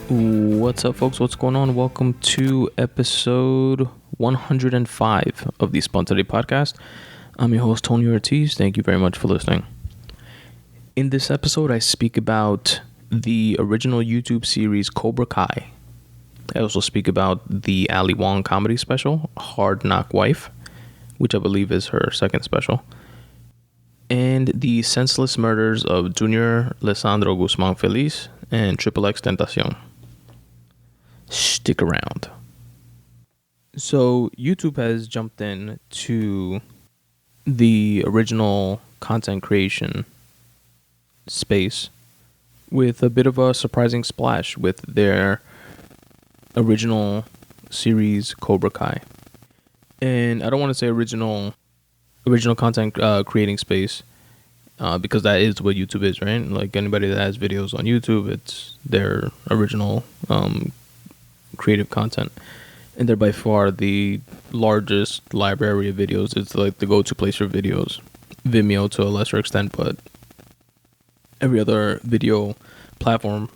What's up, folks? What's going on? Welcome to episode 105 of the Spun Today Podcast. I'm your host, Tony Ortiz. Thank you very much for listening. In this episode, I speak about the original YouTube series Cobra Kai. I also speak about the Ali Wong comedy special, Hard Knock Wife, which I believe is her second special, and the senseless murders of Junior Lesandro Guzman-Feliz and XXXTentacion. Stick around. So YouTube has jumped in to the original content creation space with a bit of a surprising splash with their original series Cobra Kai. And I don't want to say original content creating space because that is what YouTube is, right? Like anybody that has videos on YouTube, it's their original creative content, and they're by far the largest library of videos. It's like the go-to place for videos. Vimeo to a lesser extent, but every other video platform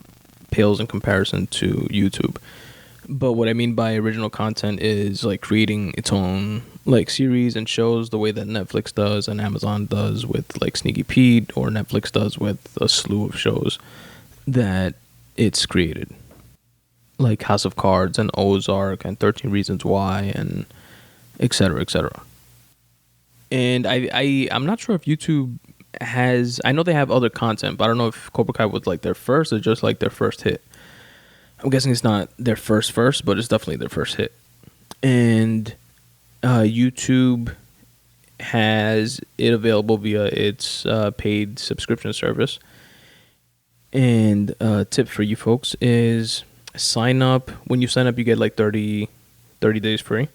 pales in comparison to YouTube. But what I mean by original content is like creating its own like series and shows the way that Netflix does and Amazon does with like Sneaky Pete, or Netflix does with a slew of shows that it's created, like House of Cards and Ozark and 13 Reasons Why and etc. And I'm not sure if YouTube has, I know they have other content, but I don't know if Cobra Kai was like their first or just like their first hit. I'm guessing it's not their first, but it's definitely their first hit. And YouTube has it available via its paid subscription service. And a tip for you folks is sign up. When you sign up, you get like 30 days free.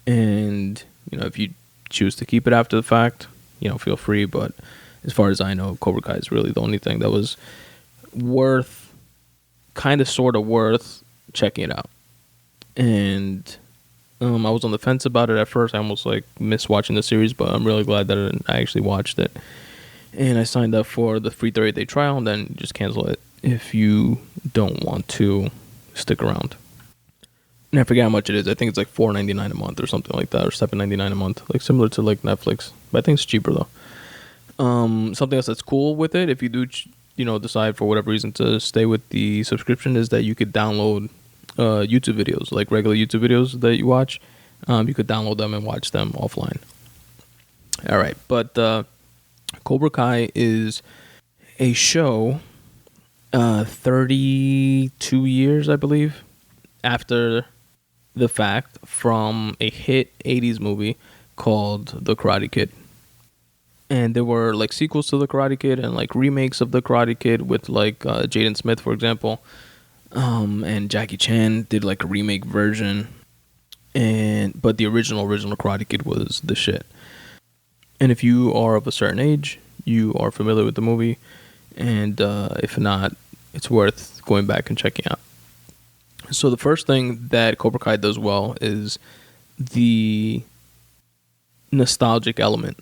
And, you know, if you choose to keep it after the fact, you know, feel free. But as far as I know, Cobra Kai is really the only thing that was sort of worth checking it out. And I was on the fence about it at first. I almost like missed watching the series, but I'm really glad that I actually watched it. And I signed up for the free 30-day trial, and then just cancel it if you don't want to stick around. And I forget how much it is. I think it's like $4.99 a month or something like that, or $7.99 a month, like similar to like Netflix. But I think it's cheaper though. Something else that's cool with it, if you do decide for whatever reason to stay with the subscription, is that you could download YouTube videos, like regular YouTube videos that you watch. You could download them and watch them offline. All right, but Cobra Kai is a show 32 years, I believe, after the fact, from a hit 80s movie called The Karate Kid. And there were like sequels to The Karate Kid and like remakes of The Karate Kid with like Jaden Smith, for example. And Jackie Chan did like a remake version. But the original Karate Kid was the shit. And if you are of a certain age, you are familiar with the movie. And if not, it's worth going back and checking out. So the first thing that Cobra Kai does well is the nostalgic element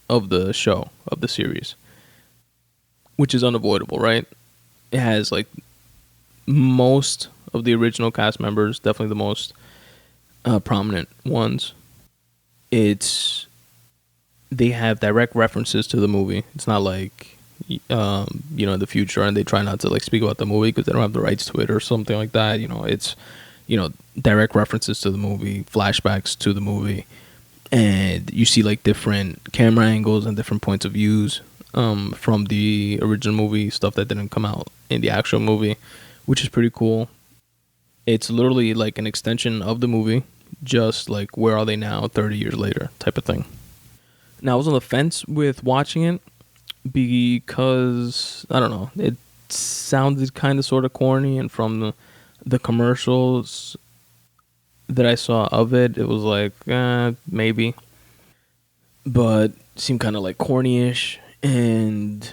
of the show, of the series, which is unavoidable, right? It has like most of the original cast members, definitely the most prominent ones. They have direct references to the movie. It's not like in the future, and they try not to like speak about the movie because they don't have the rights to it or something like that. It's direct references to the movie, flashbacks to the movie. And you see like different camera angles and different points of views from the original movie, stuff that didn't come out in the actual movie, which is pretty cool. It's literally like an extension of the movie, just like where are they now 30 years later type of thing. Now, I was on the fence with watching it because, I don't know, it sounded kind of sort of corny, and from the commercials that I saw of it, it was like, maybe. But it seemed kind of like corny-ish. And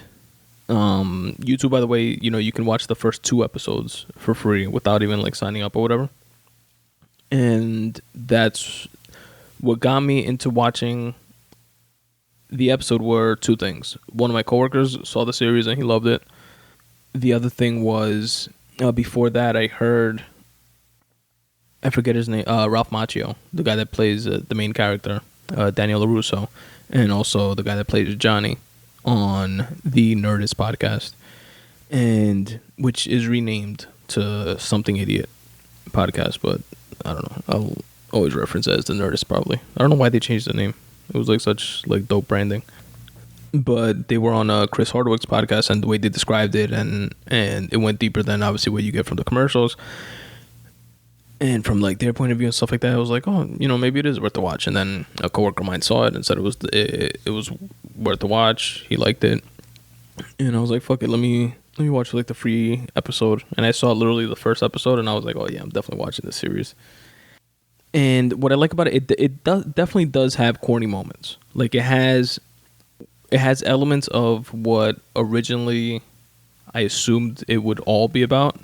YouTube, by the way, you can watch the first 2 episodes for free without even like signing up or whatever. And that's what got me into watching the episode. Were 2 things. One of my coworkers saw the series and he loved it. The other thing was Before that, I forget his name, Ralph Macchio, the guy that plays the main character, Daniel LaRusso, and also the guy that plays Johnny on the Nerdist podcast, and which is renamed to Something Idiot podcast, but I don't know. I'll always reference it as the Nerdist probably. I don't know why they changed the name. It was like such like dope branding. But they were on Chris Hardwick's podcast, and the way they described it, and it went deeper than obviously what you get from the commercials. And from like their point of view and stuff like that, I was like, oh, maybe it is worth the watch. And then a coworker of mine saw it and said it was worth the watch. He liked it, and I was like, fuck it, let me watch like the free episode. And I saw literally the first episode, and I was like, oh yeah, I'm definitely watching this series. And what I like about it, definitely does have corny moments. Like it has elements of what originally I assumed it would all be about,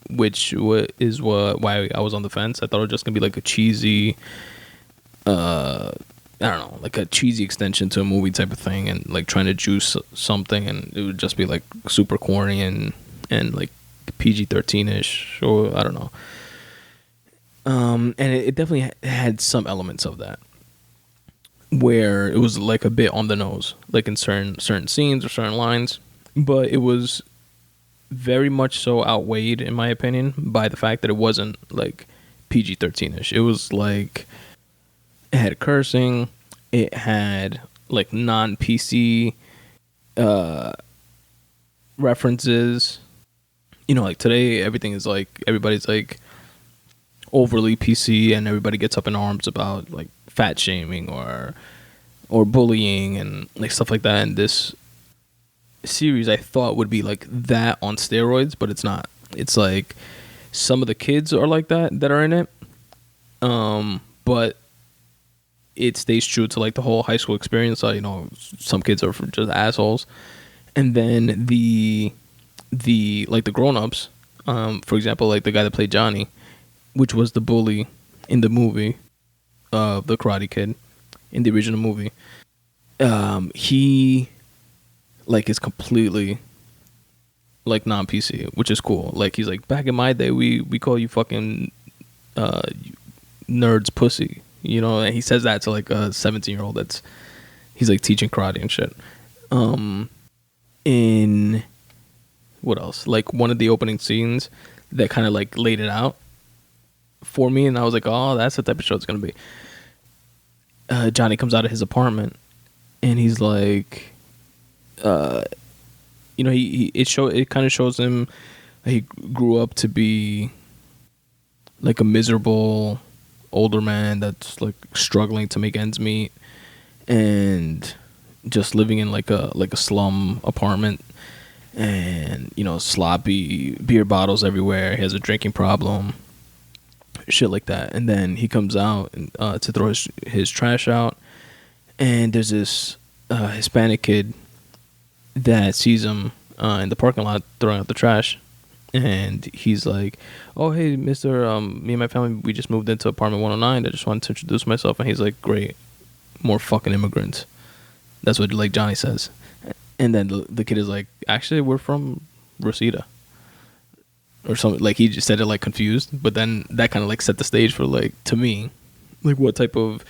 which is why I was on the fence. I thought it was just gonna be like a cheesy, I don't know, like a cheesy extension to a movie type of thing, and like trying to juice something, and it would just be like super corny and like PG-13ish, or I don't know. And it definitely had some elements of that, where it was like a bit on the nose, like in certain scenes or certain lines, but it was very much so outweighed, in my opinion, by the fact that it wasn't like PG-13ish. It was like, it had cursing, it had like non-PC references. Like today everything is like, everybody's like overly PC, and everybody gets up in arms about like fat shaming or bullying and like stuff like that. And this series I thought would be like that on steroids, but it's not. It's like some of the kids are like that are in it, but it stays true to like the whole high school experience. Some kids are just assholes, and then the like the grown-ups, for example, like the guy that played Johnny, which was the bully in the movie, the Karate Kid in the original movie, he like is completely like non-PC, which is cool. Like he's like, back in my day we call you fucking nerds pussy, and he says that to like a 17-year-old he's like teaching karate and shit. In what else, like one of the opening scenes that kind of like laid it out for me, and I was like, oh, that's the type of show it's gonna be. Johnny comes out of his apartment, and he's like, it kind of shows him he grew up to be like a miserable older man that's like struggling to make ends meet, and just living in like a slum apartment, and sloppy beer bottles everywhere. He has a drinking problem, shit like that. And then he comes out to throw his trash out, and there's this Hispanic kid that sees him in the parking lot throwing out the trash, and he's like, oh hey mister, me and my family, we just moved into apartment 109, I just wanted to introduce myself. And he's like, great, more fucking immigrants. That's what like Johnny says. And then the kid is like, actually we're from Rosita or something. Like he just said it like confused, but then that kind of like set the stage for like, to me, like what type of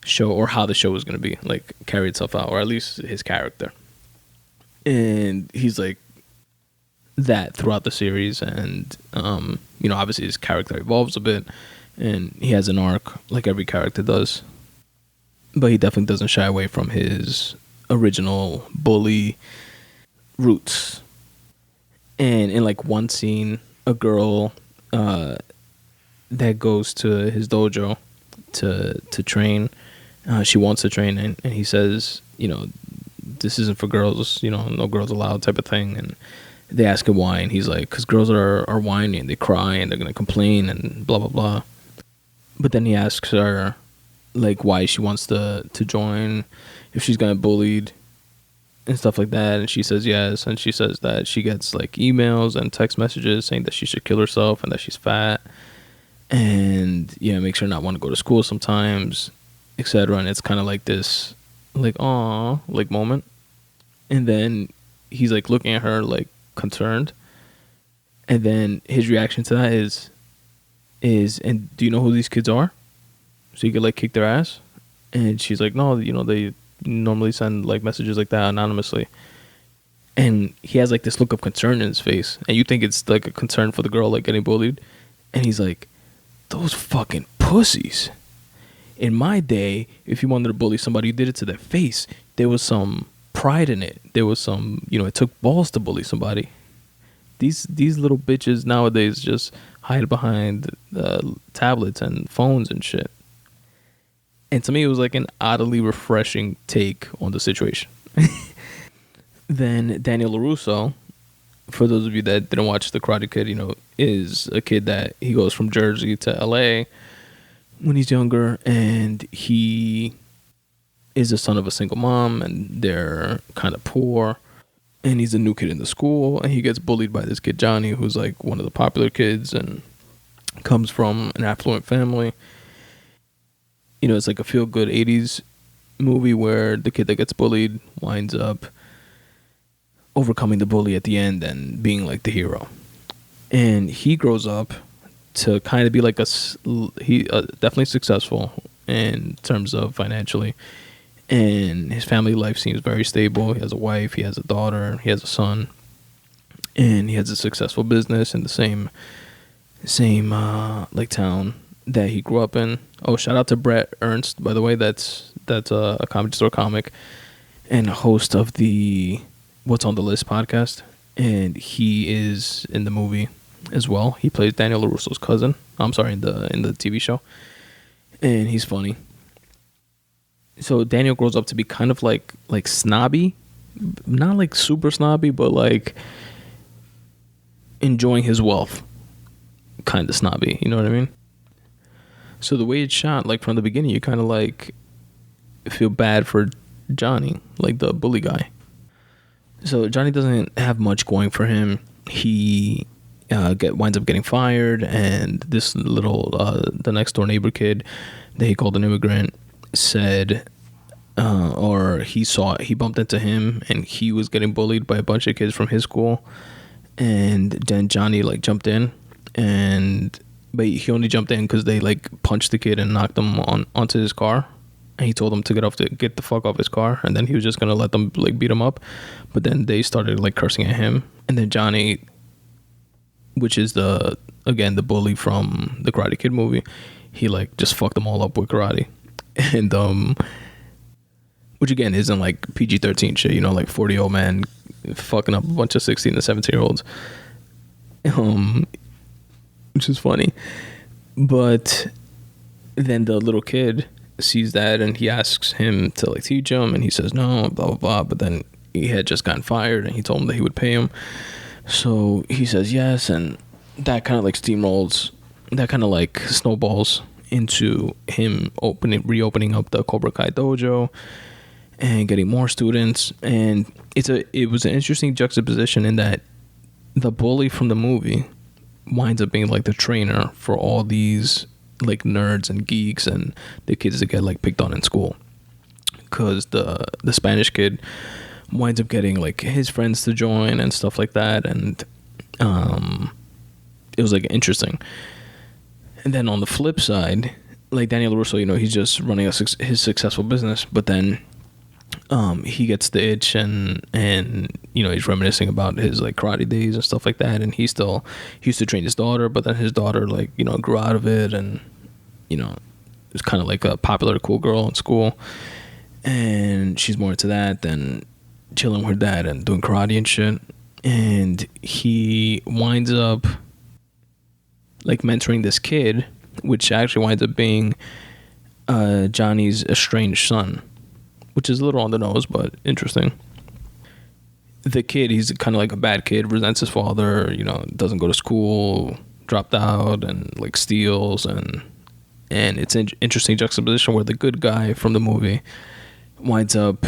show or how the show was going to be, like carry itself out, or at least his character. And he's like that throughout the series, and obviously his character evolves a bit, and he has an arc like every character does, but he definitely doesn't shy away from his original bully roots. And in like one scene, a girl that goes to his dojo to train, she wants to train, and he says, this isn't for girls, no girls allowed type of thing. And they ask him why, and he's like, because girls are whiny and they cry and they're gonna complain and blah blah blah. But then he asks her like why she wants to join, if she's gonna bullied and stuff like that, and she says yes. And she says that she gets like emails and text messages saying that she should kill herself and that she's fat, and makes her not want to go to school sometimes, etc. And it's kind of like this like aw like moment, and then he's like looking at her like concerned, And then his reaction to that is, and do you know who these kids are? So you could like kick their ass. And she's like, no, they normally send like messages like that anonymously. And he has like this look of concern in his face, and you think it's like a concern for the girl like getting bullied, and he's like, those fucking pussies. In my day, if you wanted to bully somebody, you did it to their face. There was some pride in it. There was some, it took balls to bully somebody. These little bitches nowadays just hide behind tablets and phones and shit. And to me, it was like an oddly refreshing take on the situation. Then Daniel LaRusso, for those of you that didn't watch The Karate Kid, is a kid that he goes from Jersey to LA when he's younger, and he is the son of a single mom, and they're kind of poor, and he's a new kid in the school, and he gets bullied by this kid Johnny, who's like one of the popular kids and comes from an affluent family. It's like a feel-good 80s movie where the kid that gets bullied winds up overcoming the bully at the end and being like the hero. And he grows up to kind of be like definitely successful in terms of financially, and his family life seems very stable. He has a wife, he has a daughter, he has a son, and he has a successful business in the same like town that he grew up in. Oh, shout out to Brett Ernst, by the way. That's a Comedy Store comic and a host of the What's on the List podcast, and he is in the movie as well. He plays Daniel LaRusso's cousin. I'm sorry, in the TV show, and he's funny. So Daniel grows up to be kind of like snobby, not like super snobby, but like enjoying his wealth, kind of snobby. You know what I mean? So the way it's shot, like from the beginning, you kind of like feel bad for Johnny, like the bully guy. So Johnny doesn't have much going for him. He winds up getting fired, and this little the next door neighbor kid that he called an immigrant said, or he bumped into him, and he was getting bullied by a bunch of kids from his school, and then Johnny like jumped in, but he only jumped in because they like punched the kid and knocked him onto his car. And he told them to get the fuck off his car, and then he was just gonna let them like beat him up. But then they started like cursing at him, and then Johnny, which is the bully from the Karate Kid movie, he like just fucked them all up with karate, and which again isn't like PG-13 shit, like 40-year-old man fucking up a bunch of 16 to 17-year-olds, which is funny. But then the little kid sees that, and he asks him to like teach him, and he says no, blah blah blah. But then he had just gotten fired, and he told him that he would pay him, so he says yes, and that kind of like steamrolls, that kind of like snowballs into him reopening up the Cobra Kai dojo and getting more students. And it was an interesting juxtaposition in that the bully from the movie winds up being like the trainer for all these like nerds and geeks and the kids that get like picked on in school, because the Spanish kid winds up getting like his friends to join and stuff like that, and it was like interesting. And then on the flip side, like Daniel LaRusso, he's just running his successful business, but then he gets the itch, and he's reminiscing about his like karate days and stuff like that, and he used to train his daughter, but then his daughter like grew out of it, and was kind of like a popular cool girl in school, and she's more into that than chilling with her dad and doing karate and shit. And he winds up like mentoring this kid, which actually winds up being Johnny's estranged son, which is a little on the nose, but interesting. The kid, he's kind of like a bad kid, resents his father, doesn't go to school, dropped out, and like steals, and it's an interesting juxtaposition where the good guy from the movie winds up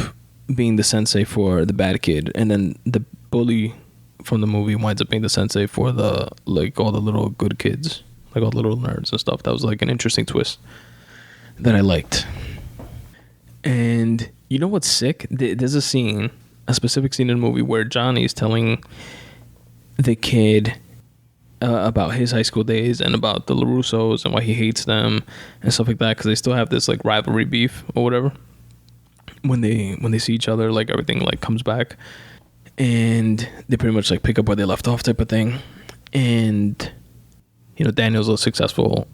being the sensei for the bad kid, and then the bully from the movie winds up being the sensei for the like all the little good kids, like all the little nerds and stuff. That was like an interesting twist that I liked. And you know what's sick? There's a specific scene in the movie where Johnny's telling the kid about his high school days and about the LaRussos and why he hates them and stuff like that, because they still have this like rivalry beef or whatever. When they see each other, like everything like comes back, and they pretty much like pick up where they left off type of thing. And Daniel's a successful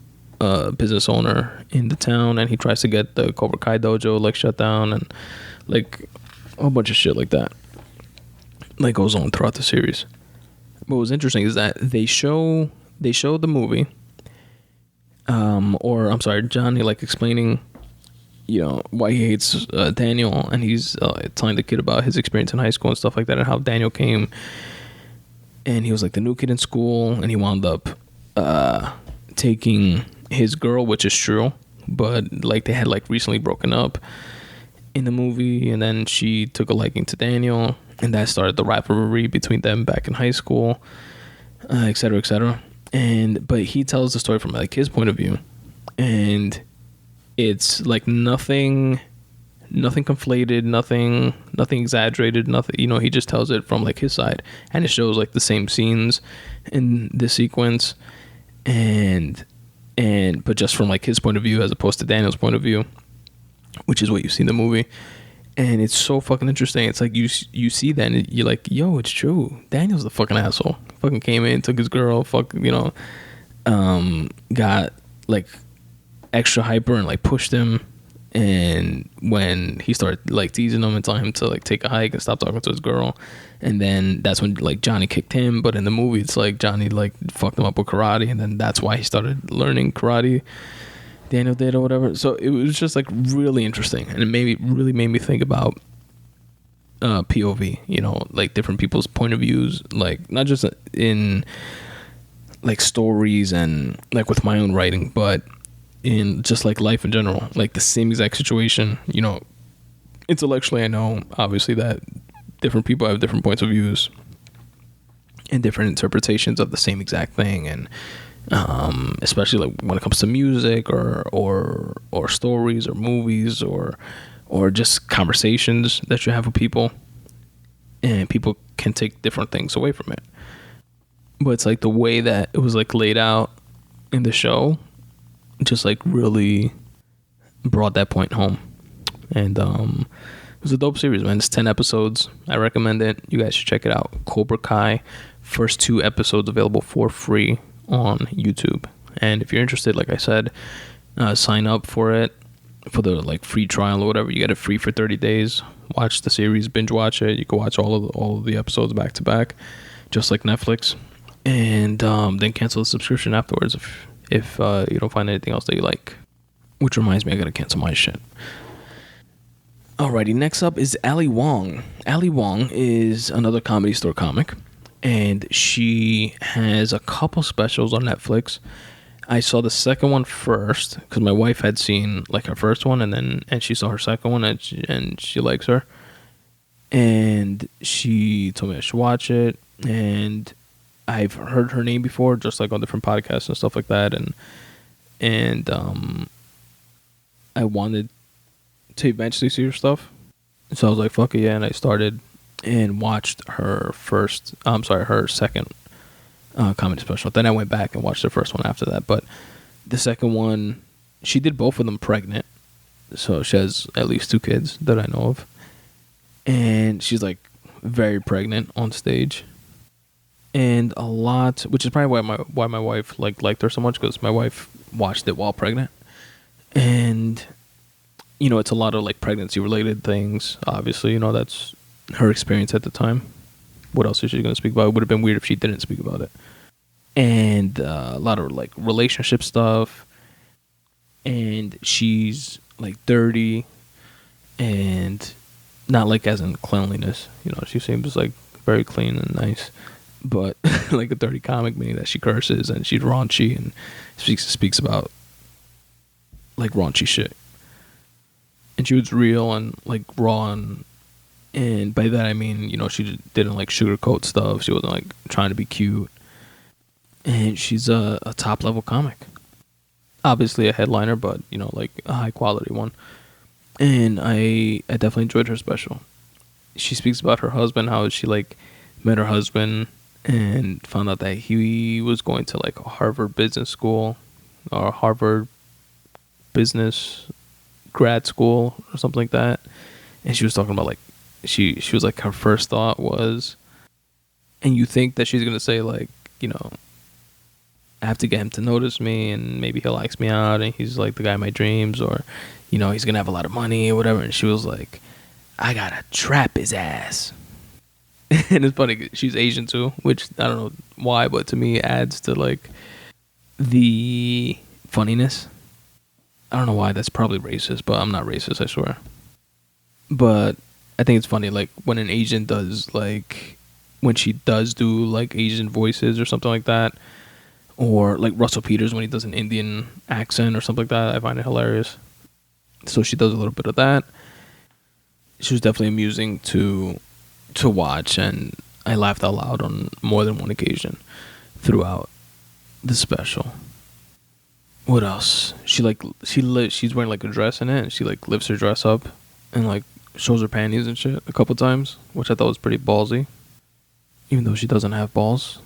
business owner in the town, and he tries to get the Cobra Kai dojo like shut down, and like a whole bunch of shit like that like goes on throughout the series. What was interesting is that they show the movie, or I'm sorry, Johnny like explaining why he hates Daniel, and he's telling the kid about his experience in high school and stuff like that, and how Daniel came and he was like the new kid in school, and he wound up taking his girl, which is true, but like they had like recently broken up in the movie, and then she took a liking to Daniel, and that started the rivalry between them back in high school, etc., etc. But he tells the story from like his point of view, and it's like nothing conflated, nothing exaggerated, nothing, he just tells it from like his side, and it shows like the same scenes in this sequence, but just from like his point of view as opposed to Daniel's point of view, which is what you see in the movie. And it's so fucking interesting. It's like you see that and you're like, yo, it's true. Daniel's the fucking asshole. Fucking came in, took his girl, got like extra hyper and like pushed him. And when he started like teasing him and telling him to like take a hike and stop talking to his girl, and then that's when like Johnny kicked him. But in the movie, it's like Johnny like fucked him up with karate, and then that's why he started learning karate. Daniel did or whatever. So it was just like really interesting, and it really made me think about POV, like different people's point of views, like not just in like stories and like with my own writing, but in just like life in general, like the same exact situation. Intellectually, I know obviously that different people have different points of views and different interpretations of the same exact thing, and especially like when it comes to music or stories or movies or just conversations that you have with people, and people can take different things away from it. But it's like the way that it was like laid out in the show just like really brought that point home. And it was a dope series, man. It's 10 episodes. I recommend it. You guys should check it out. Cobra Kai, first 2 episodes available for free on YouTube. And if you're interested, like I said, sign up for it for the like free trial or whatever. You get it free for 30 days. Watch the series, binge watch it. You can watch all of the episodes back to back, just like Netflix, and then cancel the subscription afterwards if you don't find anything else that you like. Which reminds me, I gotta cancel my shit. Alrighty, next up is Ali Wong. Ali Wong is another Comedy Store comic, and she has a couple specials on Netflix. I saw the second one first because my wife had seen like her first one, and she saw her second one, and she likes her, and she told me I should watch it. And I've heard her name before, just like on different podcasts and stuff like that, and I wanted to eventually see her stuff, so I was like, fuck it, yeah. And I started and watched her second comedy special. Then I went back and watched the first one after that. But the second one, she did both of them pregnant, so she has at least 2 kids that I know of, and she's like very pregnant on stage, and a lot, which is probably why my wife liked her so much, because my wife watched it while pregnant. And it's a lot of like pregnancy related things, obviously. That's her experience at the time. What else is she going to speak about? It would have been weird if she didn't speak about it. And a lot of like relationship stuff, and she's like dirty, and not like as in cleanliness, she seems like very clean and nice, but like a dirty comic, meaning that she curses and she's raunchy and speaks about like raunchy shit. And she was real and like raw, and by that I mean, she didn't like sugarcoat stuff. She wasn't like trying to be cute. And she's a top level comic. Obviously a headliner, but like a high quality one. And I definitely enjoyed her special. She speaks about her husband, how she like met her husband and found out that he was going to like Harvard Business School or Harvard Business Grad School or something like that. And she was talking about like she was like, her first thought was, and you think that she's gonna say like, I have to get him to notice me and maybe he likes me out and he's like the guy of my dreams, or he's gonna have a lot of money or whatever. And she was like, I gotta trap his ass. And it's funny, she's Asian too, which I don't know why, but to me it adds to like the funniness. I don't know why. That's probably racist, but I'm not racist, I swear. But I think it's funny, like when an Asian does like, when she does do like Asian voices or something like that, or like Russell Peters when he does an Indian accent or something like that, I find it hilarious. So she does a little bit of that. She was definitely amusing to watch, and I laughed out loud on more than one occasion throughout the special. What else? She's wearing like a dress in it, and she like lifts her dress up and like shows her panties and shit a couple times, which I thought was pretty ballsy, even though she doesn't have balls.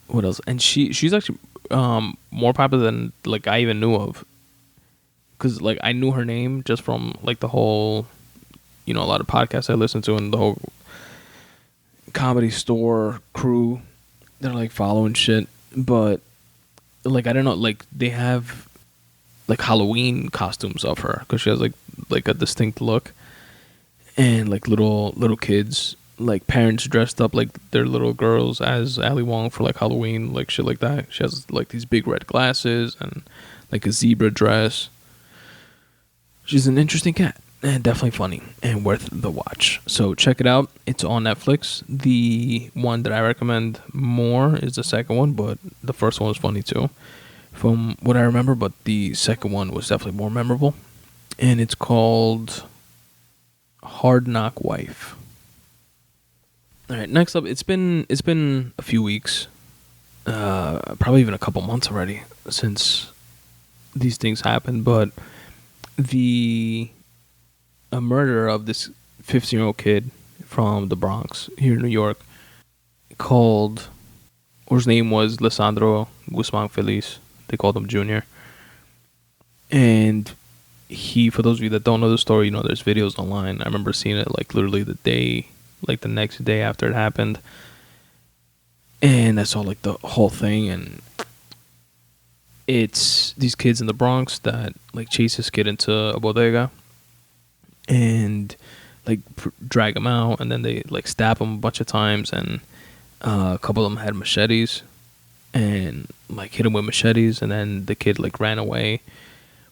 What else? And she's actually more popular than like I even knew of, because like I knew her name just from like the whole, a lot of podcasts I listened to and the whole Comedy Store crew. They're like following shit, but like I don't know, like they have like Halloween costumes of her because she has like a distinct look, and like little kids, like parents dressed up like their little girls as Ali Wong for like Halloween, like shit like that. She has like these big red glasses and like a zebra dress. She's an interesting cat. And definitely funny and worth the watch. So check it out. It's on Netflix. The one that I recommend more is the second one, but the first one was funny too, from what I remember. But the second one was definitely more memorable, and it's called Hard Knock Wife. All right, next up, it's been a few weeks, probably even a couple months already since these things happened, but a murder of this 15-year-old kid from the Bronx here in New York, his name was Lesandro Guzman-Feliz. They called him Junior. And he, for those of you that don't know the story, there's videos online. I remember seeing it like literally the next day after it happened. And I saw like the whole thing, and it's these kids in the Bronx that like chase this kid into a bodega and like drag him out, and then they like stab him a bunch of times, and a couple of them had machetes and like hit him with machetes, and then the kid like ran away,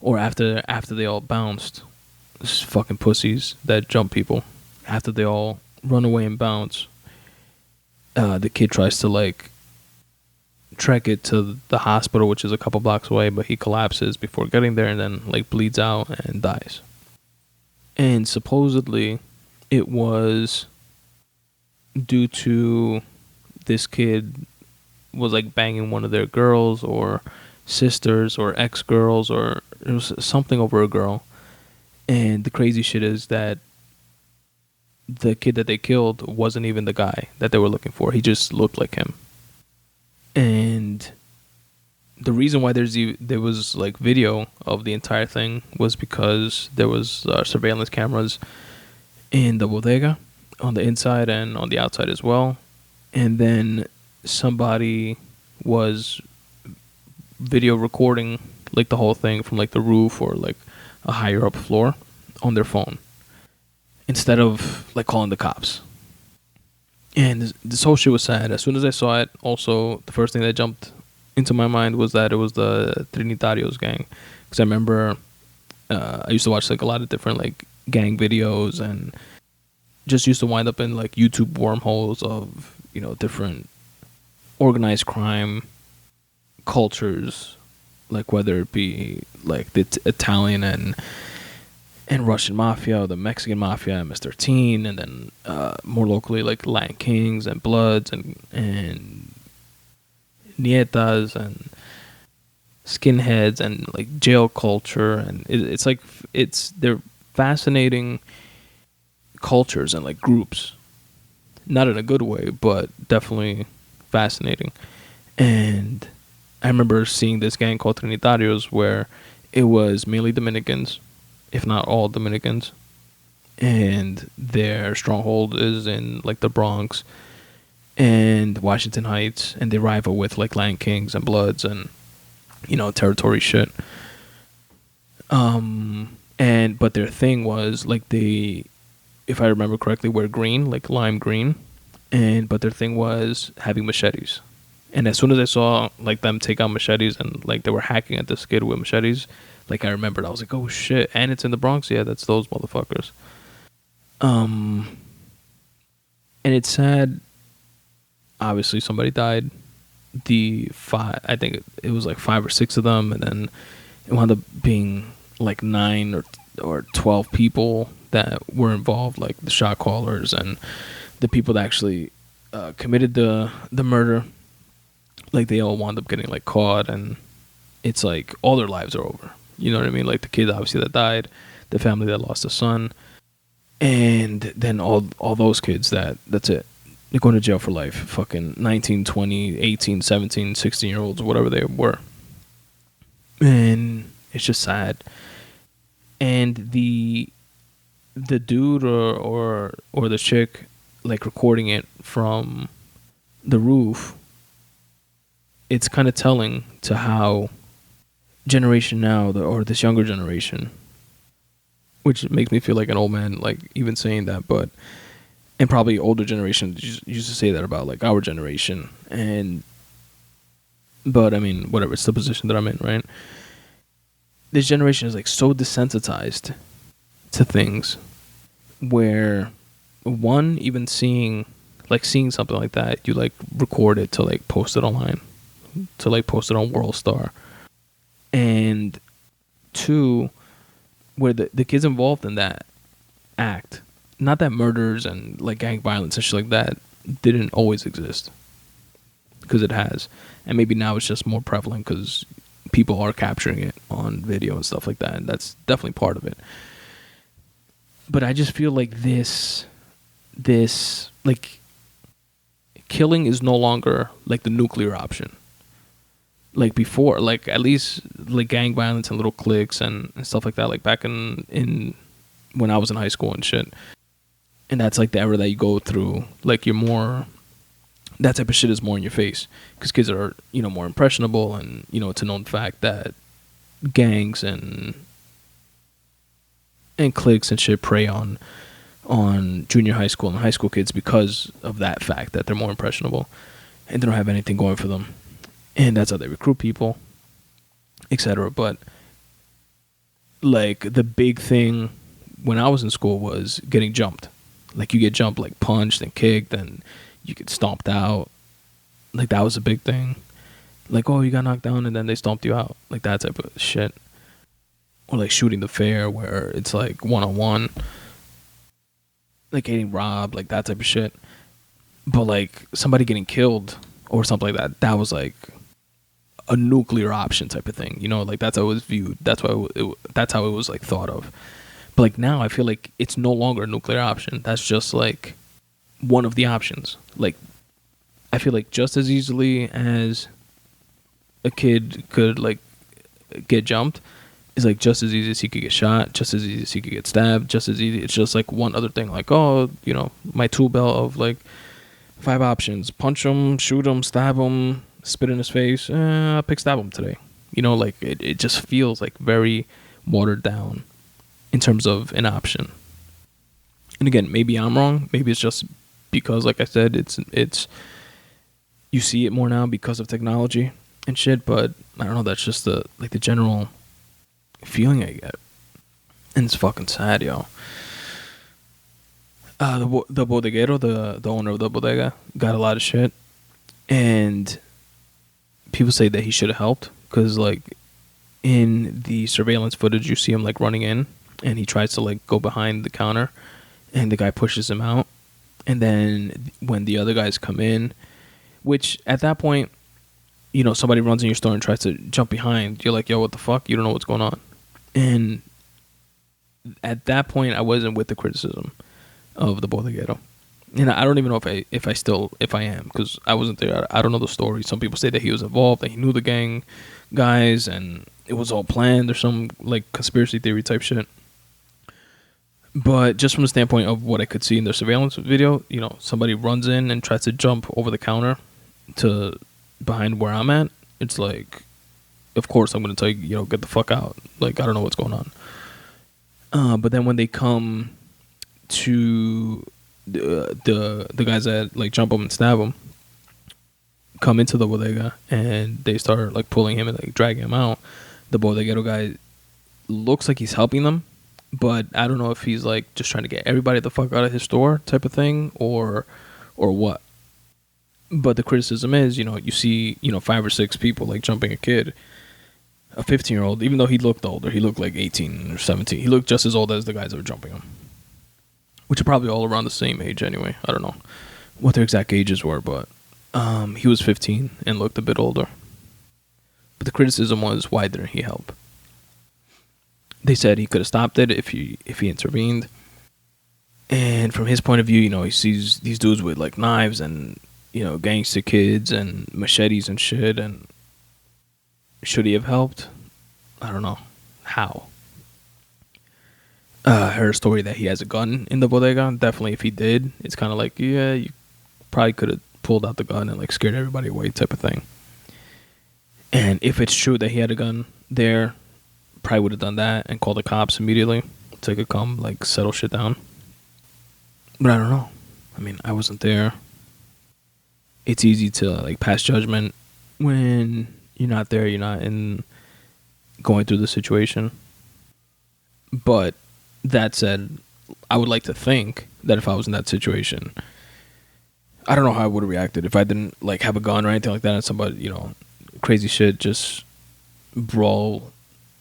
or after they all bounced, this fucking pussies that jump people, after they all run away and bounce, the kid tries to like trek it to the hospital, which is a couple blocks away, but he collapses before getting there and then like bleeds out and dies. And supposedly it was due to this kid was like banging one of their girls or sisters or ex-girls, or it was something over a girl. And the crazy shit is that the kid that they killed wasn't even the guy that they were looking for. He just looked like him. And the reason why there was like video of the entire thing was because there was surveillance cameras in the bodega on the inside and on the outside as well. And then somebody was video recording like the whole thing from like the roof or like a higher up floor on their phone instead of like calling the cops. And this whole shit was sad. As soon as I saw it, also the first thing that jumped into my mind was that it was the Trinitarios gang, because I remember I used to watch like a lot of different like gang videos, and just used to wind up in like YouTube wormholes of different organized crime cultures, like whether it be like the Italian and Russian mafia, or the Mexican mafia, MS-13, and then more locally like Latin Kings and Bloods and Nietas and skinheads and like jail culture, and they're fascinating cultures and like groups. Not in a good way, but definitely fascinating. And I remember seeing this gang called Trinitarios where it was mainly Dominicans, if not all Dominicans. And their stronghold is in like the Bronx and Washington Heights, and they rival with like Land Kings and Bloods and, you know, territory shit. But their thing was like they, if I remember correctly, were green, like lime green, but their thing was having machetes. And as soon as I saw like them take out machetes and like they were hacking at this kid with machetes, like I remembered, I was like, oh shit, and it's in the Bronx, yeah, that's those motherfuckers. And it's sad. Obviously, somebody died. I think it was like 5 or 6 of them, and then it wound up being like 9 or 12 people that were involved, like the shot callers and the people that actually committed the murder. Like they all wound up getting like caught, and it's like all their lives are over. You know what I mean? Like the kid obviously that died, the family that lost a son, and then all those kids that's it. They're going to jail for life. Fucking 19, 20, 18, 17, 16-year-olds, whatever they were. And it's just sad. And the dude or the chick like recording it from the roof, it's kind of telling to how generation now, or this younger generation, which makes me feel like an old man, like even saying that, and probably older generations used to say that about like our generation, but I mean, whatever, it's the position that I'm in, right? This generation is like so desensitized to things where one, even seeing something like that, you like record it to like post it online, to like post it on WorldStar. And 2, where the kids involved in that act, not that murders and like gang violence and shit like that didn't always exist, because it has, and maybe now it's just more prevalent because people are capturing it on video and stuff like that, and that's definitely part of it. But I just feel like this like killing is no longer like the nuclear option. Like before, like at least like gang violence and little cliques and stuff like that, like back in when I was in high school and shit. And that's like the era that you go through. Like you're more, that type of shit is more in your face because kids are, you know, more impressionable, and you know, it's a known fact that gangs and cliques and shit prey on junior high school and high school kids because of that fact that they're more impressionable and they don't have anything going for them. And that's how they recruit people, etc. But like the big thing when I was in school was getting jumped. Like you get jumped, like punched and kicked, and you get stomped out. Like that was a big thing. Like, oh, you got knocked down and then they stomped you out. Like that type of shit. Or like shooting the fair where it's like one-on-one. Like getting robbed, like that type of shit. But like somebody getting killed or something like that, that was like a nuclear option type of thing, you know, like that's how it was viewed. That's why that's how it was like thought of. But like now I feel like it's no longer a nuclear option. That's just like one of the options. Like I feel like just as easily as a kid could like get jumped, is like just as easy as he could get shot, just as easy as he could get stabbed, just as easy. It's just like one other thing, like, oh, you know, my tool belt of like 5 options: punch him, shoot him, stab him, spit in his face. I'll pick stab him today. You know, like it just feels like very watered down in terms of an option. And again, maybe I'm wrong. Maybe it's just because, like I said, it's you see it more now because of technology and shit. But I don't know. That's just the general feeling I get, and it's fucking sad, yo. The bodeguero, the owner of the bodega, got a lot of shit, and people say that he should have helped because, like, in the surveillance footage, you see him like running in, and he tries to like go behind the counter, and the guy pushes him out, and then when the other guys come in, which at that point, you know, somebody runs in your store and tries to jump behind, you're like, yo, what the fuck? You don't know what's going on. And at that point, I wasn't with the criticism of the bodeguero. And I don't even know if I am, because I wasn't there. I don't know the story. Some people say that he was involved, that he knew the gang guys, and it was all planned or some like conspiracy theory type shit. But just from the standpoint of what I could see in the surveillance video, somebody runs in and tries to jump over the counter to behind where I'm at. It's like, of course I'm going to tell you, get the fuck out. Like, I don't know what's going on. But then when they come to the guys that like jump him and stab him, come into the bodega, and they start like pulling him and like dragging him out. The bodeguero guy looks like he's helping them, but I don't know if he's like just trying to get everybody the fuck out of his store type of thing, or what. But the criticism is, you see, 5 or 6 people like jumping a kid, a 15-year-old, even though he looked older. He looked like 18 or 17. He looked just as old as the guys that were jumping him, which are probably all around the same age anyway. I don't know what their exact ages were, but he was 15 and looked a bit older. But the criticism was, why didn't he help? They said he could have stopped it if he intervened. And from his point of view, he sees these dudes with like knives and, gangster kids and machetes and shit. And should he have helped? I don't know. How? I heard a story that he has a gun in the bodega. Definitely, if he did, it's kind of like, yeah, you probably could have pulled out the gun and like scared everybody away type of thing. And if it's true that he had a gun there, probably would have done that and called the cops immediately so they could come like settle shit down. But I don't know. I mean, I wasn't there. It's easy to like pass judgment when you're not there, you're not in going through the situation. But that said, I would like to think that if I was in that situation, I don't know how I would have reacted if I didn't like have a gun or anything like that, and somebody, crazy shit, just brawl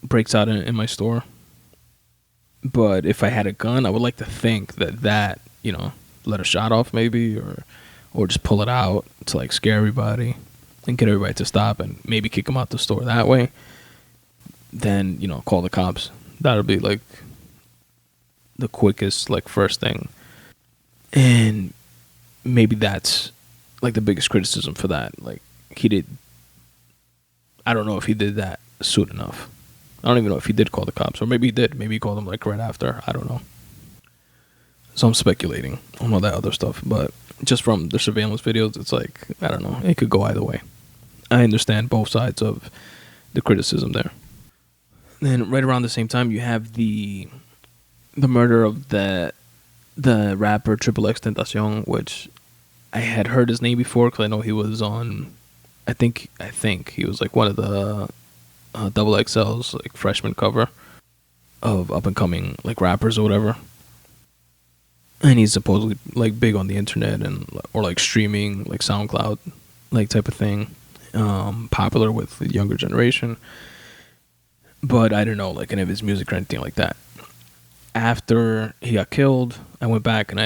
breaks out in my store. But if I had a gun, I would like to think that let a shot off maybe, or just pull it out to like scare everybody and get everybody to stop and maybe kick them out the store that way. Then, call the cops. That'll be like the quickest, like, first thing. And maybe that's like the biggest criticism for that. Like, I don't know if he did that soon enough. I don't even know if he did call the cops, or maybe he did. Maybe he called them like right after. I don't know. So I'm speculating on all that other stuff, but just from the surveillance videos, it's like, I don't know. It could go either way. I understand both sides of the criticism there. Then right around the same time, you have the murder of the rapper XXXTentacion, which I had heard his name before because I know he was on. I think he was like one of the XXX's like freshman cover of up and coming like rappers or whatever. And he's supposedly like big on the internet or like streaming, like SoundCloud, like type of thing, popular with the younger generation. But I don't know like any of his music or anything like that. After he got killed, I went back and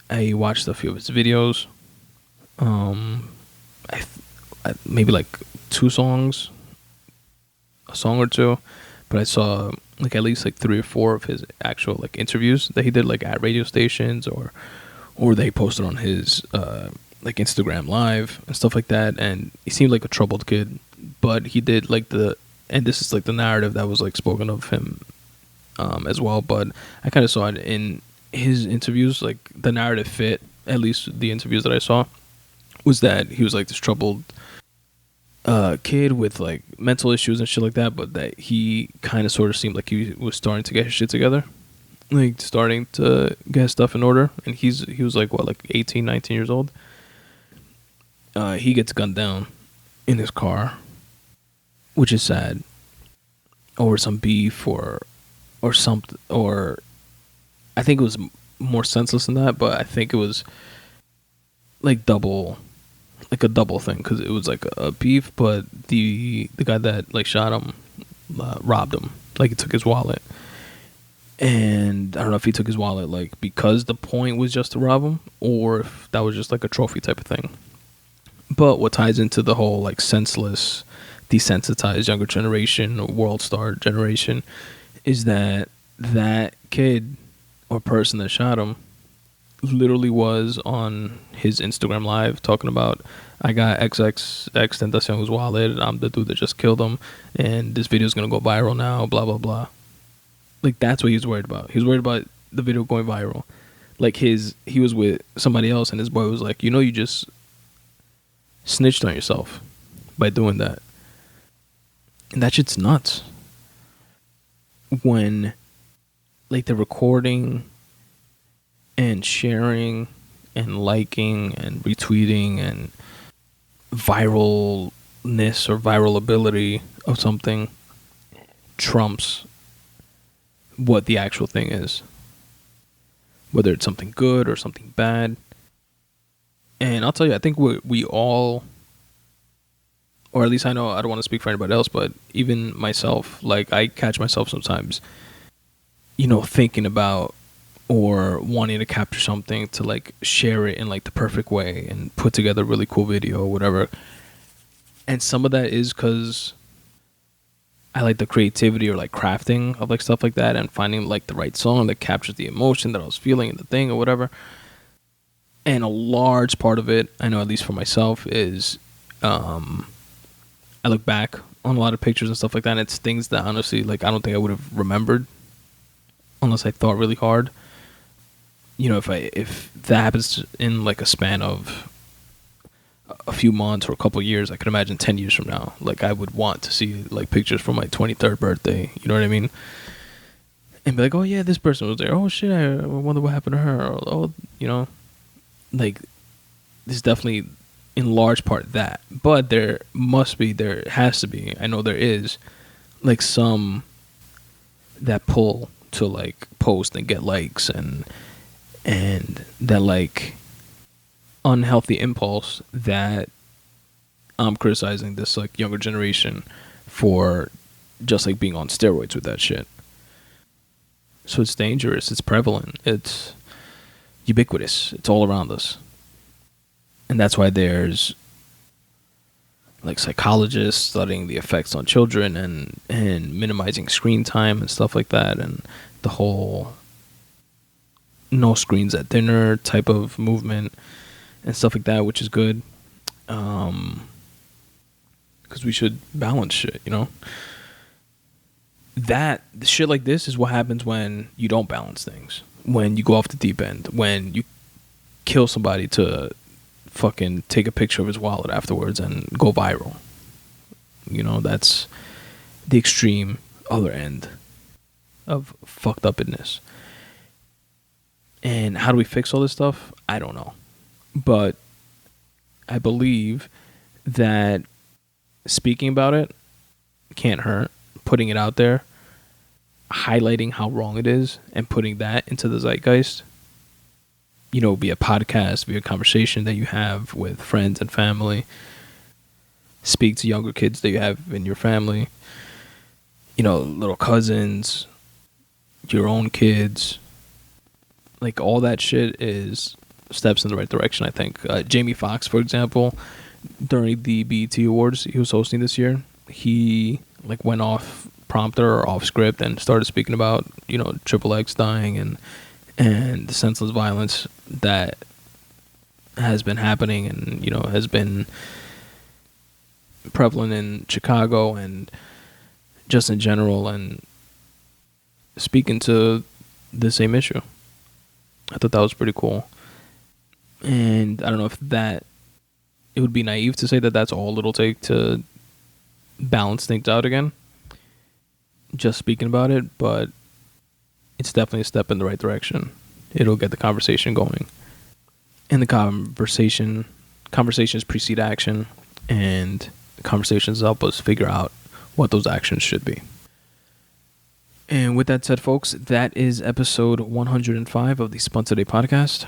I watched a few of his videos. I maybe like 2 songs, a song or 2, but I saw like at least like 3 or 4 of his actual like interviews that he did like at radio stations or they posted on his like Instagram live and stuff like that. And he seemed like a troubled kid, but he did like and this is like the narrative that was like spoken of him as well. But I kind of saw it in his interviews, like the narrative fit, at least the interviews that I saw, was that he was like this troubled kid with like mental issues and shit like that, but that he kind of sort of seemed like he was starting to get his shit together, like starting to get his stuff in order. And he was like what, like 18, 19 years old. He gets gunned down in his car, which is sad, over some beef or something, or I think it was more senseless than that, but I think it was like a double thing, because it was like a beef, but the guy that like shot him robbed him. Like, he took his wallet, and I don't know if he took his wallet like because the point was just to rob him, or if that was just like a trophy type of thing. But what ties into the whole like senseless, desensitized younger generation, world star generation, is that kid or person that shot him literally was on his Instagram live talking about, I got XXXTentacion's wallet, I'm the dude that just killed him, and this video is going to go viral now, blah, blah, blah. Like, that's what he was worried about. He was worried about the video going viral. Like, he was with somebody else, and his boy was like, you just snitched on yourself by doing that. And that shit's nuts. When, like, the recording and sharing and liking and retweeting and viralness or viral ability of something trumps what the actual thing is, whether it's something good or something bad. And I'll tell you, I think we all, or at least I know, I don't want to speak for anybody else, but even myself, like, I catch myself sometimes, thinking about or wanting to capture something to, like, share it in, like, the perfect way and put together a really cool video or whatever. And some of that is because I like the creativity or, like, crafting of, like, stuff like that and finding, like, the right song that captures the emotion that I was feeling in the thing or whatever. And a large part of it, I know at least for myself, is I look back on a lot of pictures and stuff like that, and it's things that honestly, like, I don't think I would have remembered unless I thought really hard. If that happens in, like, a span of a few months or a couple of years, I could imagine 10 years from now, like, I would want to see, like, pictures from my 23rd birthday, you know what I mean? And be like, oh yeah, this person was there. Oh shit, I wonder what happened to her. Or, like, this is definitely in large part that. But there has to be, I know there is, like, some that pull to, like, post and get likes and that, like, unhealthy impulse that I'm criticizing this, like, younger generation for just, like, being on steroids with that shit. So it's dangerous, it's prevalent, it's ubiquitous, it's all around us. And that's why there's, like, psychologists studying the effects on children and minimizing screen time and stuff like that, and the whole no screens at dinner type of movement and stuff like that, which is good, because we should balance shit, that shit like this is what happens when you don't balance things, when you go off the deep end, when you kill somebody to fucking take a picture of his wallet afterwards and go viral. That's the extreme other end of fucked upness. And how do we fix all this stuff? I don't know. But I believe that speaking about it can't hurt. Putting it out there, highlighting how wrong it is, and putting that into the zeitgeist, via podcast, via conversation that you have with friends and family. Speak to younger kids that you have in your family, little cousins, your own kids. Like, all that shit is steps in the right direction, I think. Jamie Foxx, for example, during the BET Awards he was hosting this year, he, like, went off prompter or off script and started speaking about, XXX dying and the senseless violence that has been happening and, has been prevalent in Chicago and just in general, and speaking to the same issue. I thought that was pretty cool. And I don't know if it would be naive to say that that's all it'll take to balance things out again, just speaking about it, but it's definitely a step in the right direction. It'll get the conversation going. And the conversations precede action, and conversations help us figure out what those actions should be. And with that said, folks, that is episode 105 of the Spun Today Podcast.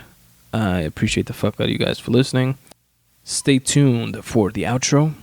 I appreciate the fuck out of you guys for listening. Stay tuned for the outro.